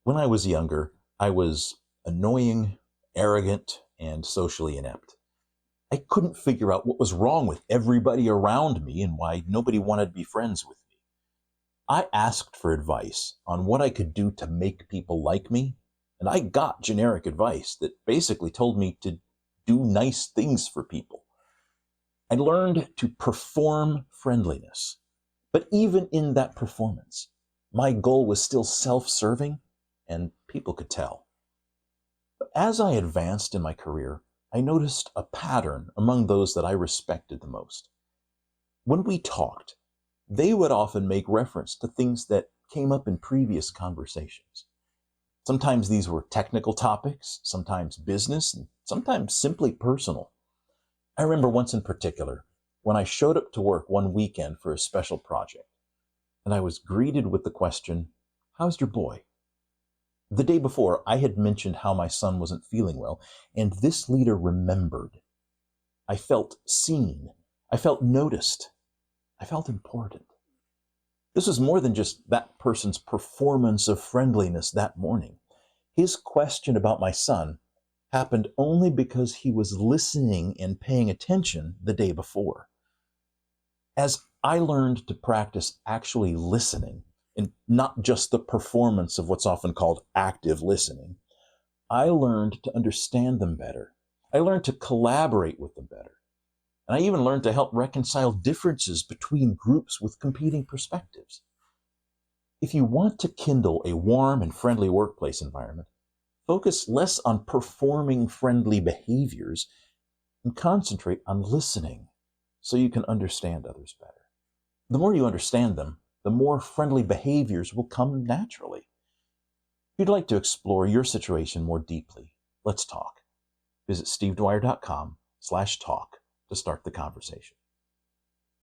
When I was younger, I was annoying, arrogant, and socially inept. I couldn't figure out what was wrong with everybody around me and why nobody wanted to be friends with me. I asked for advice on what I could do to make people like me, and I got generic advice that basically told me to do nice things for people. I learned to perform friendliness, but even in that performance, my goal was still self-serving, and people could tell. But as I advanced in my career, I noticed a pattern among those that I respected the most. When we talked, they would often make reference to things that came up in previous conversations. Sometimes these were technical topics, sometimes business, and sometimes simply personal. I remember once in particular when I showed up to work one weekend for a special project, and I was greeted with the question, "How's your boy?" The day before, I had mentioned how my son wasn't feeling well, and this leader remembered. I felt seen. I felt noticed. I felt important. This was more than just that person's performance of friendliness that morning. His question about my son happened only because he was listening and paying attention the day before. As I learned to practice actually listening, and not just the performance of what's often called active listening, I learned to understand them better. I learned to collaborate with them better. And I even learned to help reconcile differences between groups with competing perspectives. If you want to kindle a warm and friendly workplace environment, focus less on performing friendly behaviors and concentrate on listening so you can understand others better. The more you understand them, the more friendly behaviors will come naturally. If you'd like to explore your situation more deeply, let's talk. Visit stevedwyer.com/talk to start the conversation.